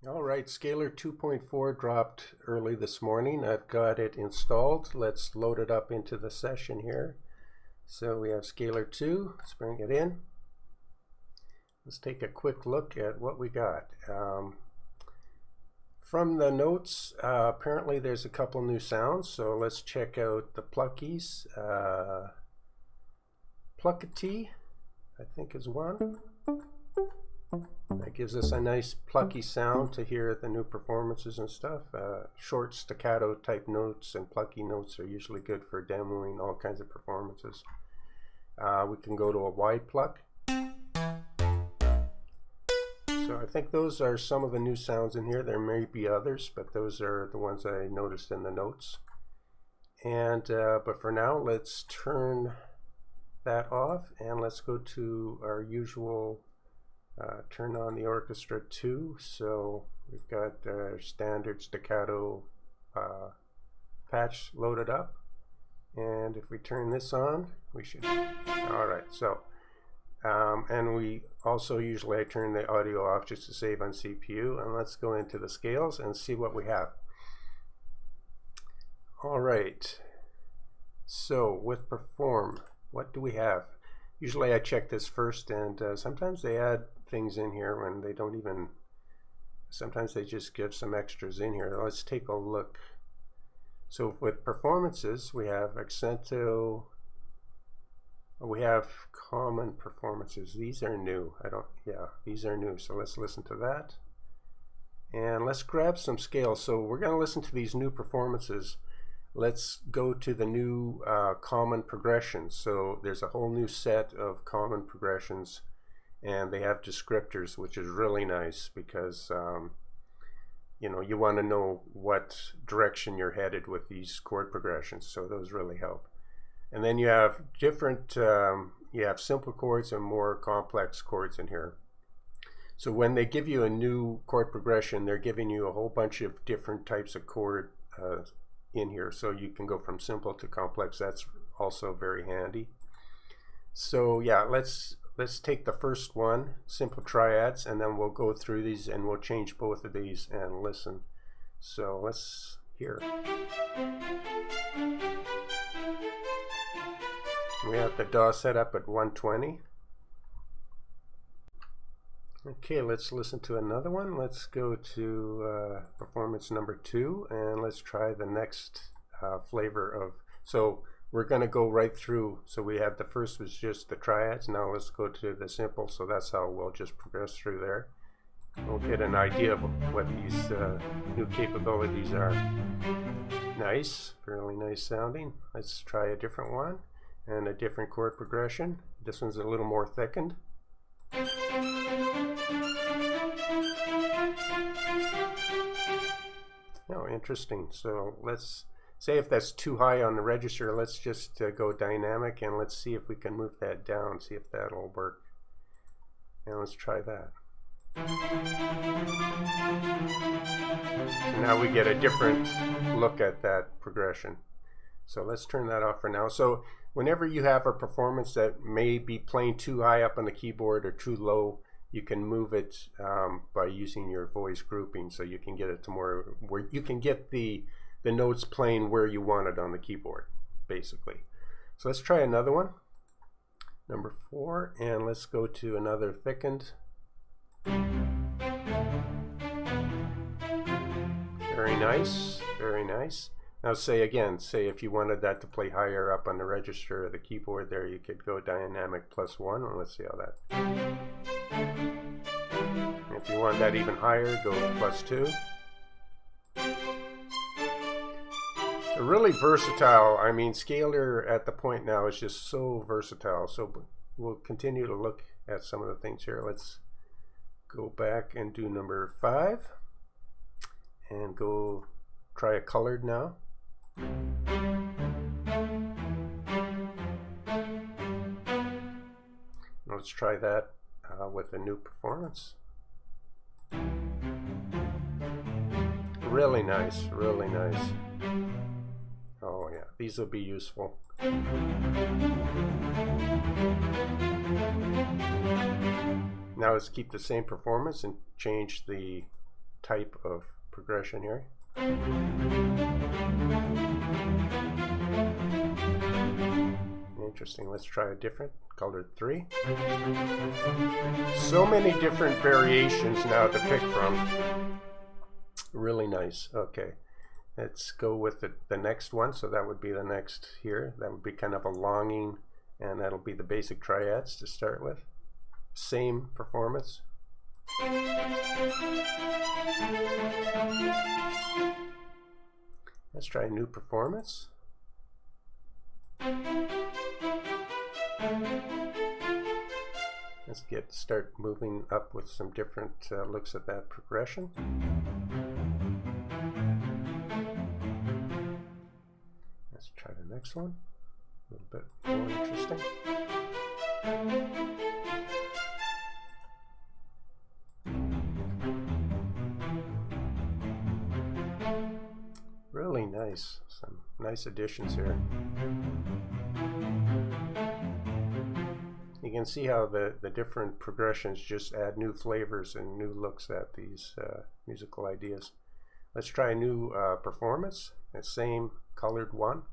All right, Scalar 2.4 dropped early this morning. I've got it installed. Let's load it up into the session here. So we have Scalar 2. Let's bring it in. Let's take a quick look at what we got. From the notes, apparently there's a couple new sounds. So let's check out the pluckies. Pluckity, I think, is one. That gives us a nice plucky sound to hear the new performances and stuff. Short staccato type notes and plucky notes are usually good for demoing all kinds of performances. We can go to a wide pluck. So I think those are some of the new sounds in here. There may be others, but those are the ones I noticed in the notes. And but for now, let's turn that off and let's go to our usual turn on the orchestra 2. So we've got our standard staccato patch loaded up, and if we turn this on, we should. All right, so and we also usually I turn the audio off just to save on CPU, and let's go into the scales and see what we have. All right, so with perform, what do we have? Usually I check this first, and sometimes they add things in here when they don't even, sometimes they just give some extras in here. Let's take a look. So with performances, we have accento, we have common performances. These are new. These are new. So let's listen to that. And let's grab some scales. So we're going to listen to these new performances. Let's go to the new common progressions. So there's a whole new set of common progressions, and they have descriptors, which is really nice because you know, you want to know what direction you're headed with these chord progressions. So those really help. And then you have different, you have simple chords and more complex chords in here. So when they give you a new chord progression, they're giving you a whole bunch of different types of chord in here, so you can go from simple to complex. That's also very handy. So yeah, let's take the first one, simple triads, and then we'll go through these and we'll change both of these and listen. So let's hear. We have the DAW set up at 120. Okay, let's listen to another one. Let's go to performance number 2, and let's try the next flavor of, so we're going to go right through. So we had the first was just the triads. Now let's go to the simple. So that's how we'll just progress through there. We'll get an idea of what these new capabilities are. Nice, fairly nice sounding. Let's try a different one and a different chord progression. This one's a little more thickened. Oh, interesting. So let's say if that's too high on the register, let's just go dynamic and let's see if we can move that down, see if that'll work. And let's try that. So now we get a different look at that progression. So let's turn that off for now. So whenever you have a performance that may be playing too high up on the keyboard or too low, you can move it by using your voice grouping, so you can get it to more where you can get the notes playing where you want it on the keyboard, basically. So let's try another one, number 4, and let's go to another thickened. Very nice, very nice. Now say again, say if you wanted that to play higher up on the register of the keyboard there, you could go dynamic +1, and let's see how that. If you want that even higher, go +2. So really versatile. I mean, Scalar at the point now is just so versatile. So we'll continue to look at some of the things here. Let's go back and do number 5 and go try a colored now. Let's try that with a new performance. Really nice, really nice. Oh yeah, these will be useful. Now let's keep the same performance and change the type of progression here. Interesting. Let's try a different, colored 3. So many different variations now to pick from. Really nice. Okay, let's go with the next one. So that would be the next here. That would be kind of a longing, and that'll be the basic triads to start with. Same performance. Let's try a new performance. Let's start moving up with some different looks at that progression. Let's try the next one. A little bit more interesting. Really nice. Some nice additions here. You can see how the different progressions just add new flavors and new looks at these musical ideas. Let's try a new performance. The same colored one.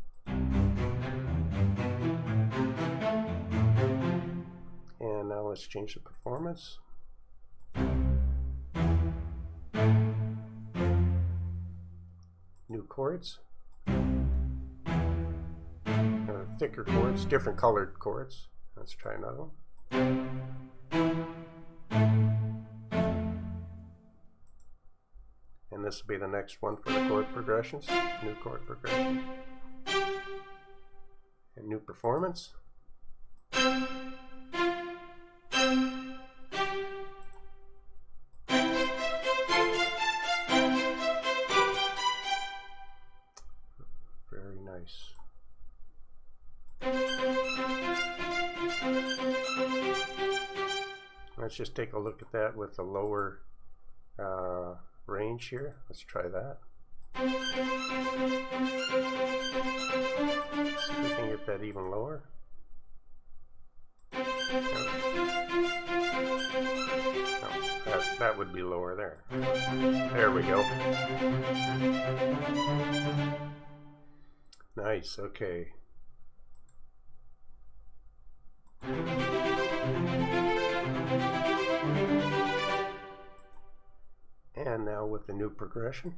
And now let's change the performance. New chords. Thicker chords, different colored chords. Let's try another one. And this will be the next one for the chord progressions. New chord progression. And new performance. Very nice. Let's just take a look at that with the lower range here. Let's try that. See if we can get that even lower. No, that would be lower there. There we go. Nice, okay. And now with the new progression.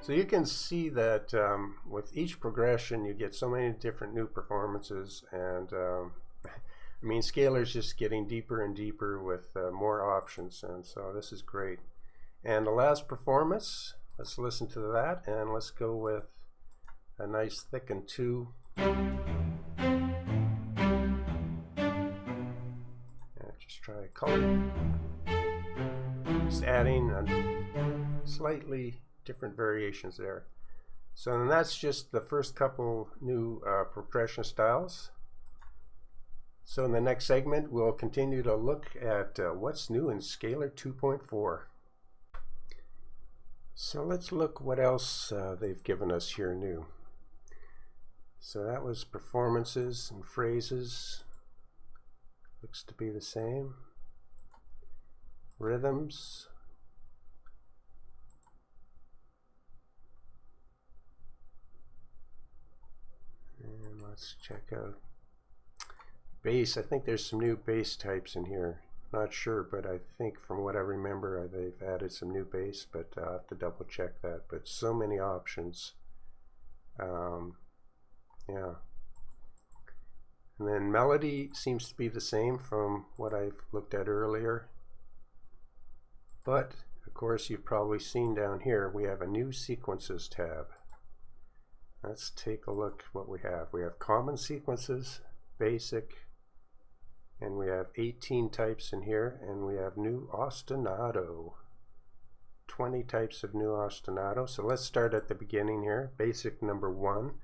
So you can see that with each progression you get so many different new performances, and I mean, Scalar's just getting deeper and deeper with more options, and so this is great. And the last performance, let's listen to that, and let's go with a nice thicken 2. Just try a color. Just adding slightly different variations there. So then that's just the first couple new progression styles. So in the next segment we'll continue to look at what's new in Scalar 2.4. So let's look what else they've given us here new. So that was performances and phrases. Looks to be the same. Rhythms. And let's check out bass. I think there's some new bass types in here. Not sure, but I think from what I remember they've added some new bass, but I'll have to double check that. But so many options. Yeah. And then melody seems to be the same from what I've looked at earlier. But of course you've probably seen down here we have a new sequences tab. Let's take a look what we have. We have common sequences, basic, and we have 18 types in here, and we have new ostinato. 20 types of new ostinato. So let's start at the beginning here. Basic number 1.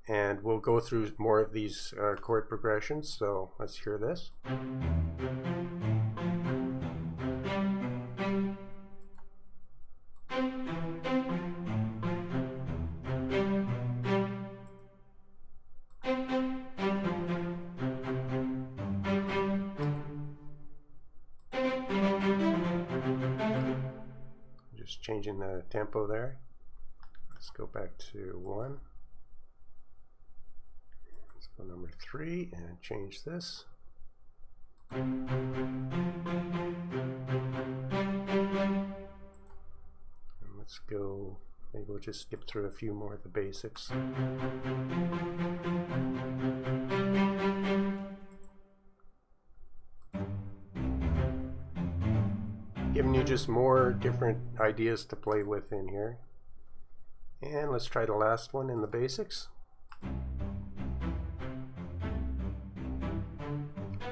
And we'll go through more of these chord progressions, so let's hear this. just changing the tempo there. Let's go back to 1. Let's go number 3 and change this. And let's go, maybe we'll just skip through a few more of the basics. Giving you just more different ideas to play with in here. And let's try the last one in the basics.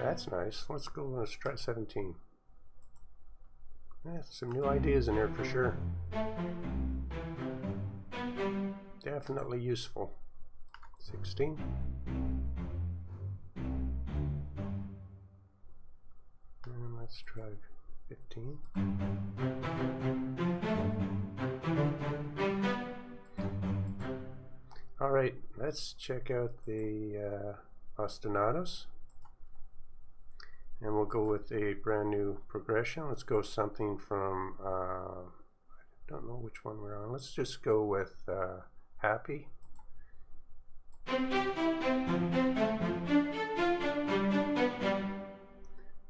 That's nice. Let's try 17. Yeah, some new ideas in there for sure. Definitely useful. 16. And let's try 15. All right, let's check out the Ostinatos. And we'll go with a brand new progression. Let's go something from, I don't know which one we're on. Let's just go with Happy.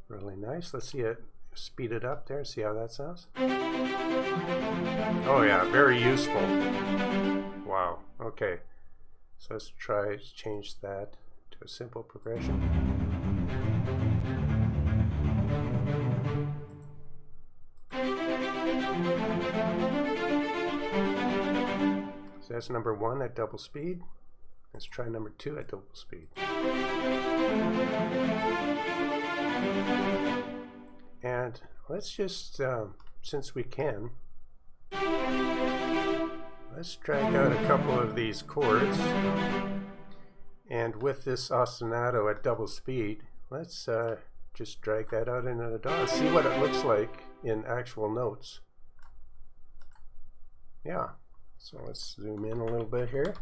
Really nice. Let's see it, speed it up there, see how that sounds. Oh yeah, very useful. Wow, okay. So let's try to change that to a simple progression. So that's number 1 at double speed. Let's try number 2 at double speed. And let's just, since we can, let's drag out a couple of these chords. And with this ostinato at double speed, let's just drag that out into the DAW. See what it looks like in actual notes. Yeah, so let's zoom in a little bit here,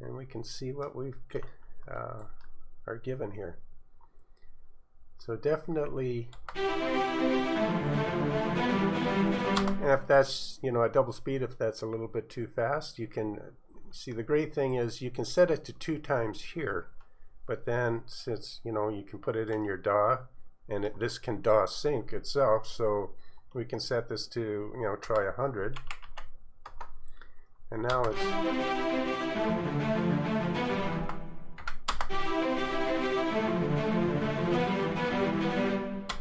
and we can see what we've are given here. So definitely, and if that's, you know, at double speed, if that's a little bit too fast, you can see the great thing is you can set it to 2 times here, but then since, you know, you can put it in your DAW, and this can DAW sync itself, so we can set this to, you know, try 100, and now it's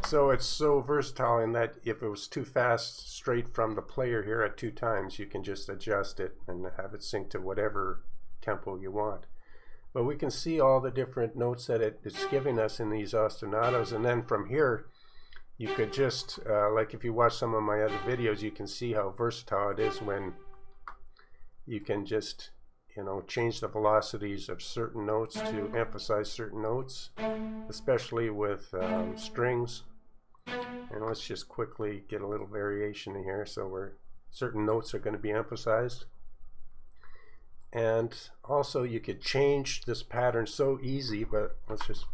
so it's so versatile in that if it was too fast straight from the player here at 2 times, you can just adjust it and have it sync to whatever tempo you want. But we can see all the different notes that it's giving us in these ostinatos, and then from here you could just, like if you watch some of my other videos, you can see how versatile it is when you can just, you know, change the velocities of certain notes to emphasize certain notes, especially with strings. And let's just quickly get a little variation in here, so certain notes are going to be emphasized. And also you could change this pattern so easy, but let's just,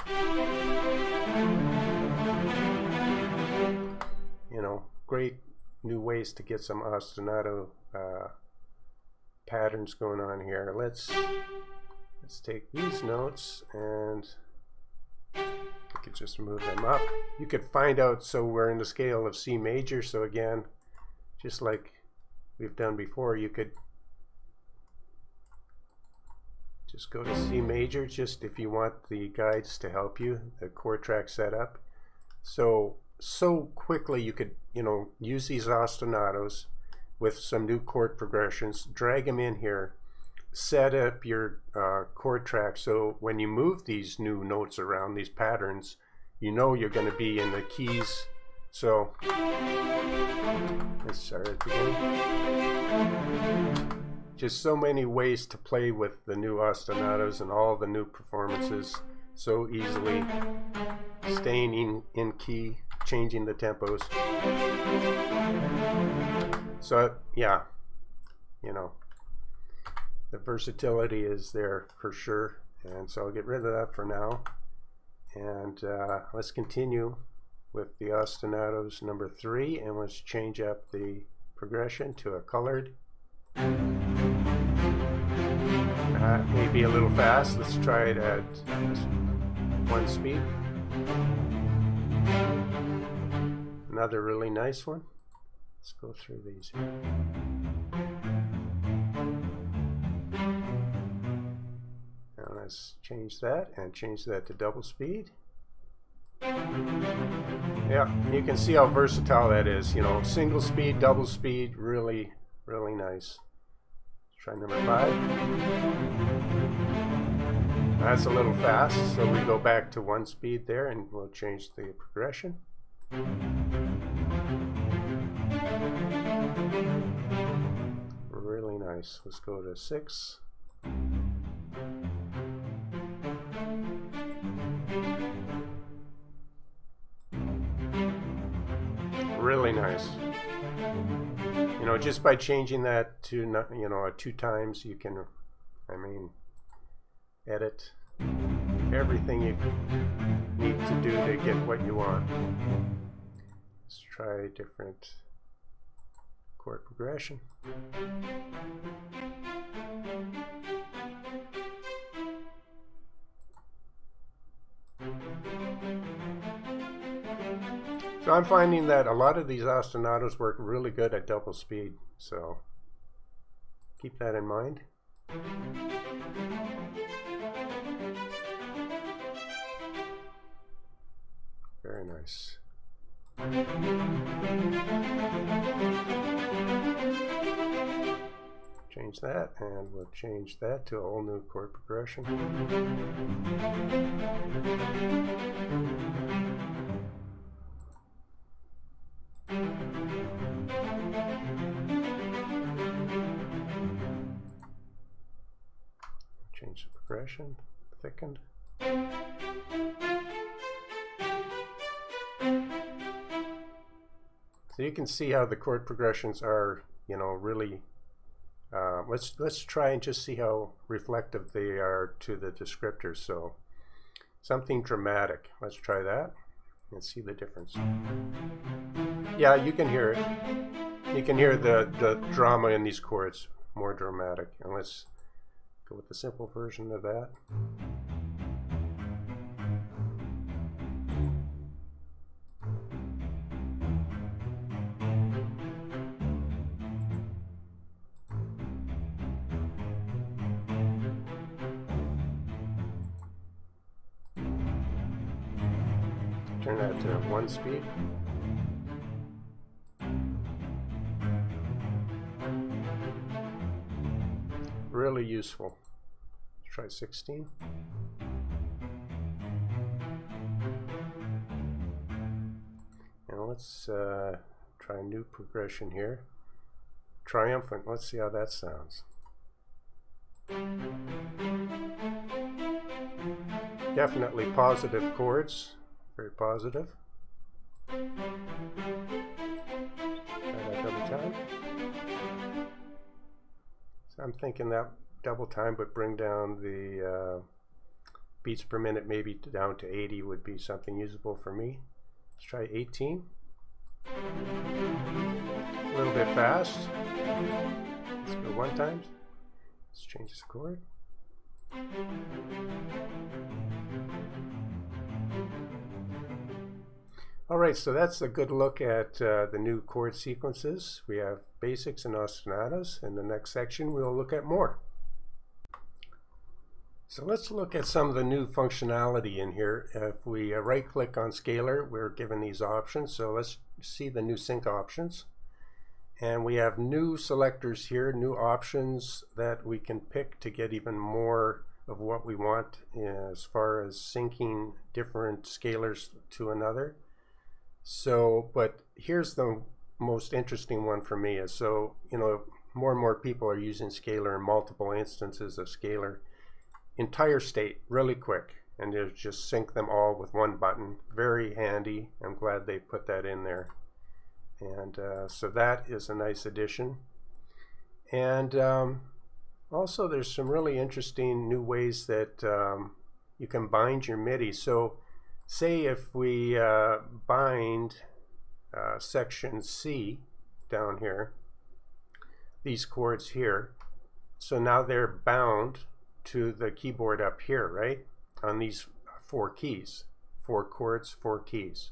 you know, great new ways to get some ostinato patterns going on here. Let's take these notes and we could just move them up. You could find out, so we're in the scale of C major, so again, just like we've done before, you could just go to C major, just if you want the guides to help you, the chord track setup. So quickly you could, you know, use these ostinatos with some new chord progressions, drag them in here, set up your chord track, so when you move these new notes around, these patterns, you know you're going to be in the keys. So let's start at the beginning. Just so many ways to play with the new ostinatos and all the new performances so easily, staying in key, changing the tempos. So yeah, you know, the versatility is there for sure, and so I'll get rid of that for now, and let's continue with the ostinatos number 3, and let's change up the progression to a colored. Maybe a little fast. Let's try it at 1 speed. Another really nice one. Let's go through these. Now let's change that and change that to double speed. Yeah, you can see how versatile that is. You know, single speed, double speed, really, really nice. Let's try number 5. That's a little fast, so we go back to 1 speed there and we'll change the progression. Really nice. Let's go to 6. Really nice. You know, just by changing that to, you know, 2 times, you can, I mean, edit everything you need to do to get what you want. Let's try a different chord progression. So I'm finding that a lot of these ostinatos work really good at double speed, so keep that in mind. Very nice. Change that, and we'll change that to a whole new chord progression. Change the progression, thickened. So you can see how the chord progressions are, you know, really, let's try and just see how reflective they are to the descriptors. So something dramatic, let's try that and see the difference. Yeah, you can hear it. You can hear the drama in these chords, more dramatic. And let's go with the simple version of that. Turn that to 1 speed. Really useful. Let's try 16. And let's try a new progression here. Triumphant. Let's see how that sounds. Definitely positive chords. Very positive. Try that double time. So I'm thinking that double time would bring down the beats per minute maybe down to 80 would be something usable for me. Let's try 18. A little bit fast. Let's go 1 time. Let's change this chord. Alright, so that's a good look at the new chord sequences. We have basics and ostinatos. In the next section we'll look at more. So let's look at some of the new functionality in here. If we right click on scalar, we're given these options. So let's see the new sync options. And we have new selectors here, new options that we can pick to get even more of what we want as far as syncing different scalars to another. So, but here's the most interesting one for me is, so, you know, more and more people are using scalar in multiple instances of scalar. Entire state, really quick, and you just sync them all with 1 button. Very handy. I'm glad they put that in there. And so that is a nice addition. And also there's some really interesting new ways that you can bind your MIDI. So say if we bind section C down here, these chords here. So now they're bound to the keyboard up here, right? On these 4 keys, 4 chords, 4 keys.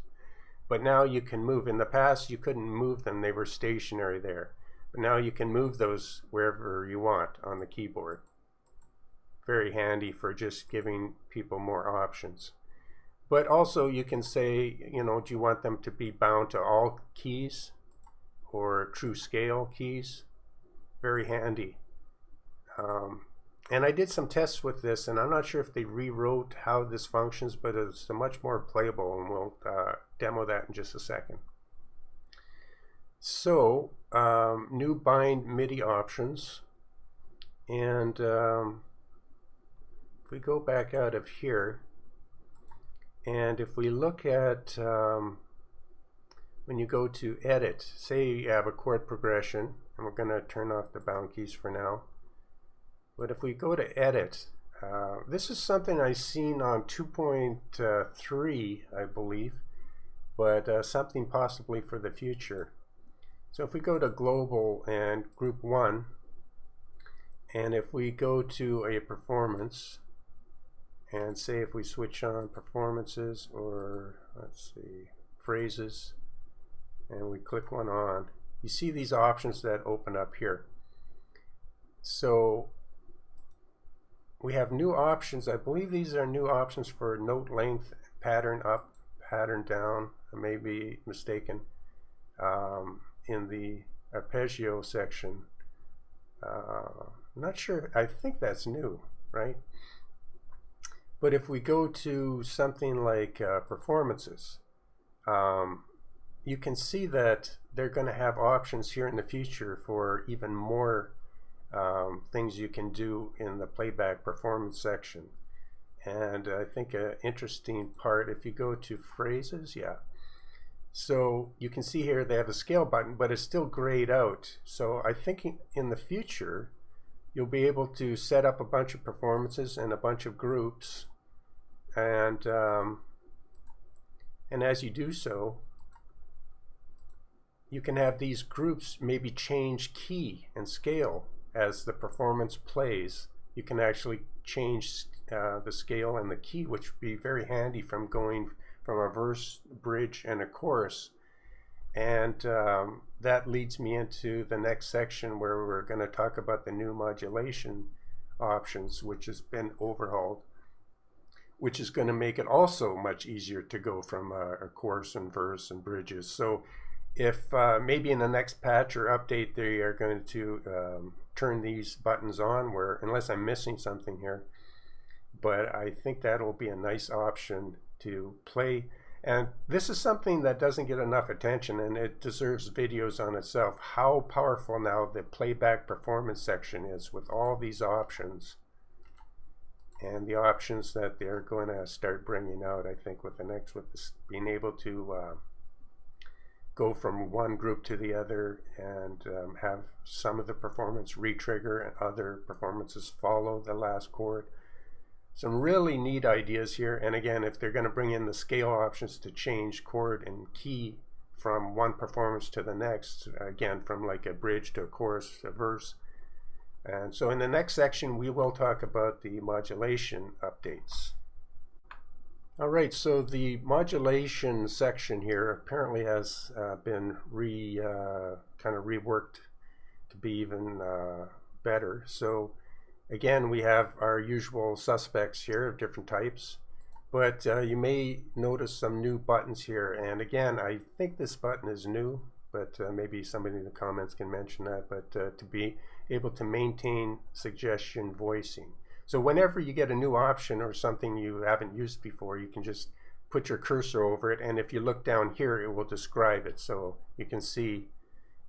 But now you can move. In the past, you couldn't move them. They were stationary there. But now you can move those wherever you want on the keyboard. Very handy for just giving people more options. But also you can say, you know, do you want them to be bound to all keys or true scale keys? Very handy. And I did some tests with this, and I'm not sure if they rewrote how this functions, but it's much more playable, and we'll demo that in just a second. So, new bind MIDI options, and if we go back out of here, and if we look at when you go to edit, say you have a chord progression, and we're going to turn off the bound keys for now. But if we go to edit, this is something I've seen on 2.3, I believe, but something possibly for the future. So if we go to global and group 1, and if we go to a performance, and say if we switch on performances, or let's see, phrases, and we click one on, you see these options that open up here. So we have new options. I believe these are new options for note length, pattern up, pattern down. I may be mistaken. In the arpeggio section, I'm not sure. I think that's new, right? But if we go to something like performances, you can see that they're going to have options here in the future for even more things you can do in the playback performance section. And I think an interesting part, if you go to phrases, so you can see here they have a scale button, but it's still grayed out. So I think in the future you'll be able to set up a bunch of performances and a bunch of groups, and as you do so, you can have these groups maybe change key and scale as the performance plays. You can actually change the scale and the key, which would be very handy from going from a verse, bridge, and a chorus. And that leads me into the next section where we're going to talk about the new modulation options, which has been overhauled, which is going to make it also much easier to go from a chorus and verse and bridges. So if maybe in the next patch or update they are going to turn these buttons on, where unless I'm missing something here, but I think that'll be a nice option to play. And this is something that doesn't get enough attention, and it deserves videos on itself, how powerful now the playback performance section is with all these options, and the options that they're going to start bringing out, I think, with the next, with this, being able to go from one group to the other, and have some of the performance re-trigger and other performances follow the last chord. Some really neat ideas here. And again, if they're going to bring in the scale options to change chord and key from one performance to the next, again, from like a bridge to a chorus, a verse. And so in the next section, we will talk about the modulation updates. All right, so the modulation section here apparently has been kind of reworked to be even better. So again, we have our usual suspects here of different types, but you may notice some new buttons here. And again, I think this button is new, but maybe somebody in the comments can mention that, but to be able to maintain suggestion voicing. So whenever you get a new option or something you haven't used before, you can just put your cursor over it, and if you look down here, it will describe it. So you can see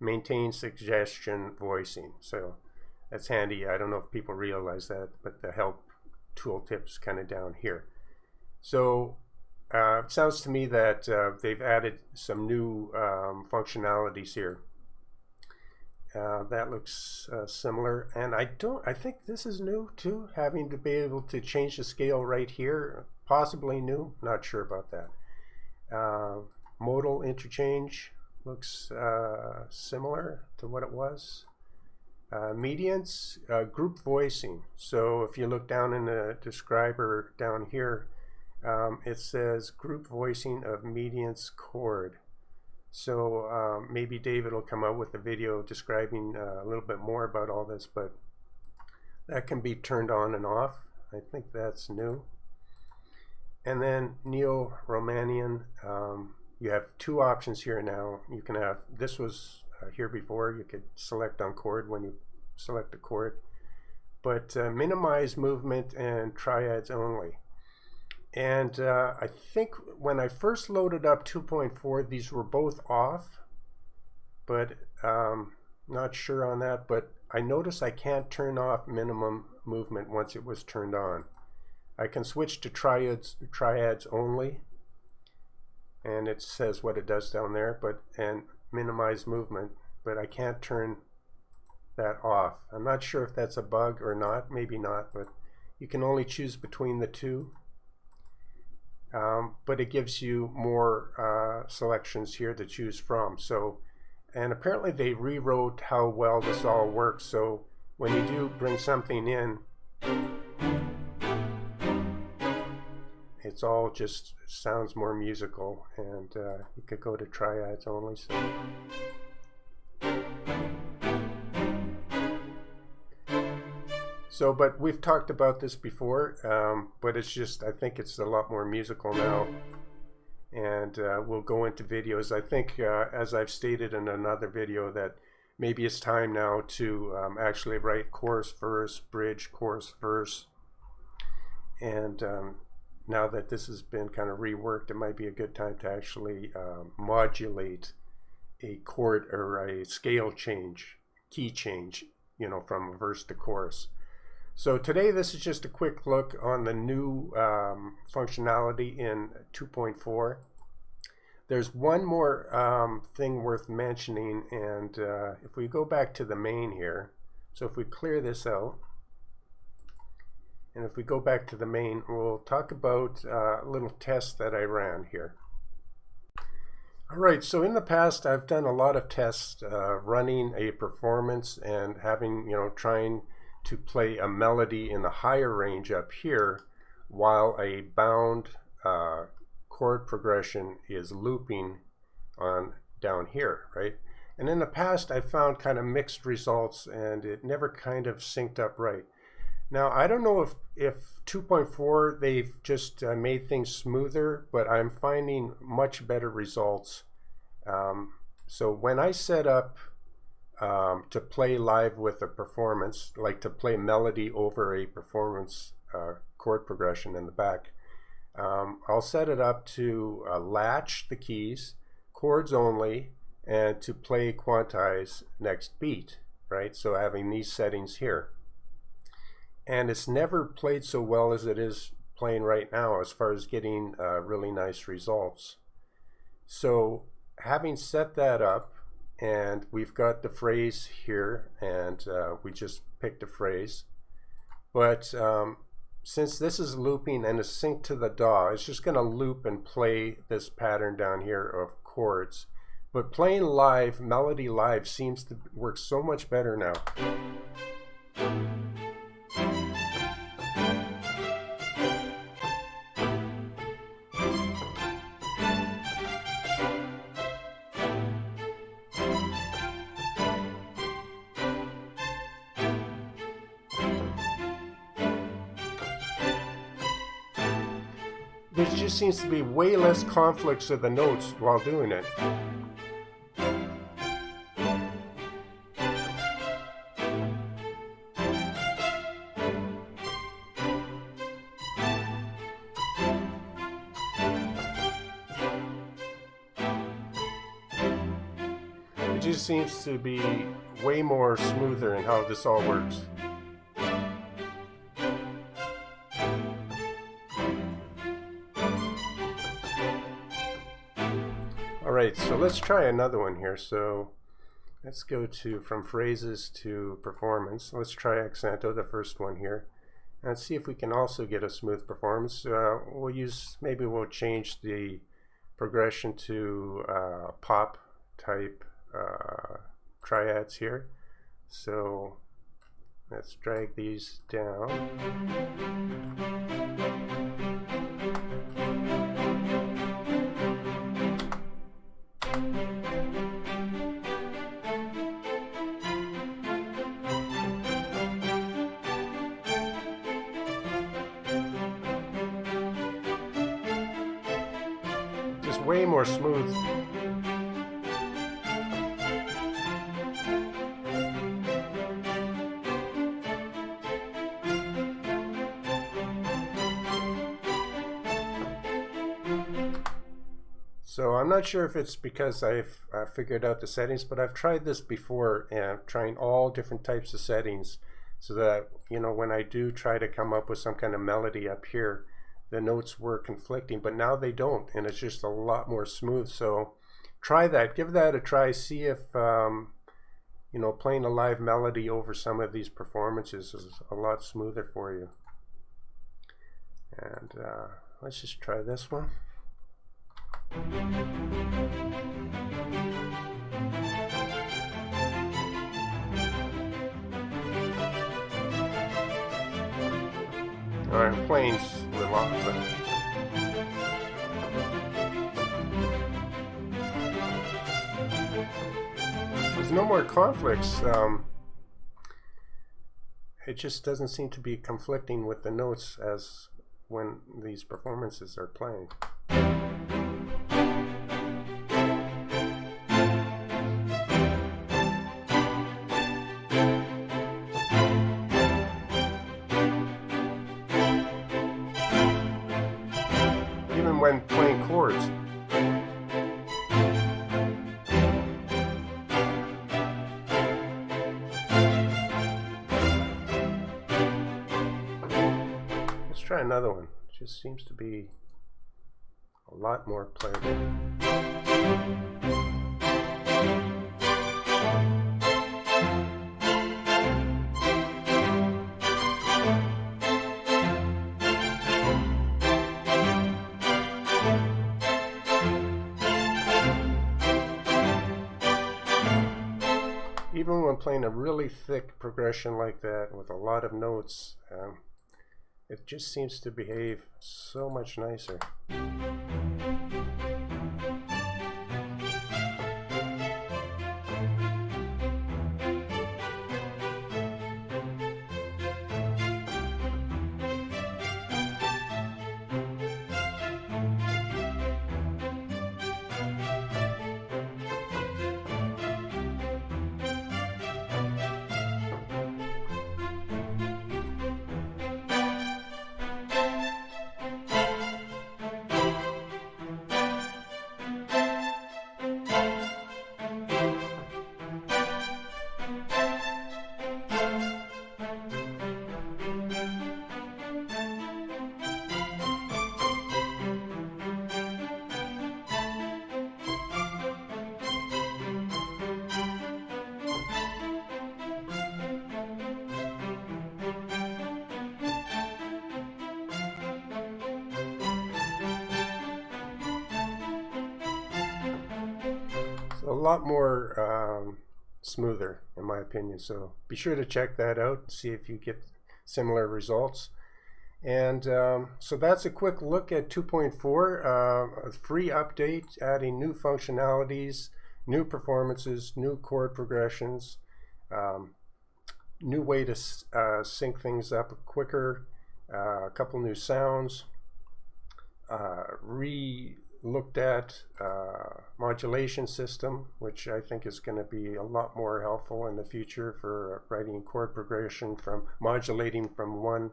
maintain suggestion voicing. So that's handy. I don't know if people realize that, but the help tooltip's kind of down here. So it sounds to me that they've added some new functionalities here. That looks similar, and I think this is new too, having to be able to change the scale right here. Possibly new, not sure about that. Modal interchange looks similar to what it was. medians, group voicing. So if you look down in the describer down here, it says group voicing of medians chord. So maybe David will come out with a video describing a little bit more about all this, but that can be turned on and off. I think that's new. And then Neo-Riemannian, you have two options here now. You can have, this was here before, you could select on chord when you select a chord, but minimize movement and triads only. And I think when I first loaded up 2.4, these were both off, but not sure on that. But I notice I can't turn off minimum movement once it was turned on. I can switch to triads only, and it says what it does down there, and minimize movement, but I can't turn that off. I'm not sure if that's a bug or not, maybe not, but you can only choose between the two. But it gives you more selections here to choose from. So, and apparently they rewrote how well this all works. So when you do bring something in, it's all just sounds more musical, and you could go to triads only. So, but we've talked about this before, but it's just, I think it's a lot more musical now, and we'll go into videos. I think, as I've stated in another video, that maybe it's time now to actually write chorus, verse, bridge, chorus, verse, and now that this has been kind of reworked, it might be a good time to actually modulate a chord or a scale change, key change, you know, from verse to chorus. So today this is just a quick look on the new functionality in 2.4. There's one more thing worth mentioning, and if we go back to the main here, so if we clear this out, and if we go back to the main, we'll talk about a little test that I ran here. Alright, so in the past I've done a lot of tests running a performance and having, you know, trying to play a melody in the higher range up here while a bound chord progression is looping on down here, right? And in the past I found kind of mixed results, and it never kind of synced up right. Now I don't know if 2.4 they've just made things smoother, but I'm finding much better results. So when I set up to play live with a performance, like to play melody over a performance chord progression in the back, I'll set it up to latch the keys, chords only, and to play quantize next beat, right? So having these settings here. And it's never played so well as it is playing right now as far as getting really nice results. So having set that up, and we've got the phrase here, and we just picked a phrase, but since this is looping and is synced to the DAW, it's just going to loop and play this pattern down here of chords. But playing live, melody live, seems to work so much better now. There just seems to be way less conflicts of the notes while doing it. It just seems to be way more smoother in how this all works. Alright, so let's try another one here. So let's go to from phrases to performance. Let's try Ostinato, the first one here, and see if we can also get a smooth performance. We'll use, maybe we'll change the progression to pop type triads here. So let's drag these down. Just way more smooth. So I'm not sure if it's because I've figured out the settings, but I've tried this before, and trying all different types of settings, so that, you know, when I do try to come up with some kind of melody up here, the notes were conflicting, but now they don't, and it's just a lot more smooth. So try that, give that a try, see if you know, playing a live melody over some of these performances is a lot smoother for you. And let's just try this one. Alright, I'm playing a little off, but there's no more conflicts. It just doesn't seem to be conflicting with the notes as when these performances are playing. Even when playing chords. Let's try another one. It just seems to be a lot more playable. Even when playing a really thick progression like that with a lot of notes, it just seems to behave so much nicer. A lot more smoother, in my opinion. So be sure to check that out, see if you get similar results. And so that's a quick look at 2.4, a free update adding new functionalities, new performances, new chord progressions, new way to sync things up quicker, a couple new sounds, looked at modulation system, which I think is going to be a lot more helpful in the future for writing chord progression from modulating from one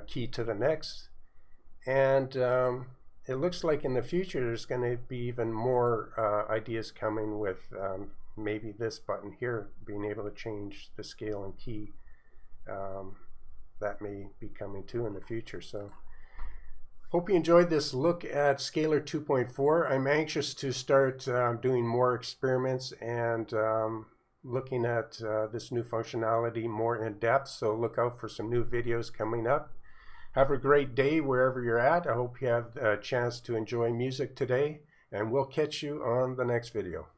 key to the next. And it looks like in the future there's going to be even more ideas coming with maybe this button here being able to change the scale and key. That may be coming too in the future. So hope you enjoyed this look at Scalar 2.4. I'm anxious to start doing more experiments and looking at this new functionality more in depth. So look out for some new videos coming up. Have a great day wherever you're at. I hope you have a chance to enjoy music today, and we'll catch you on the next video.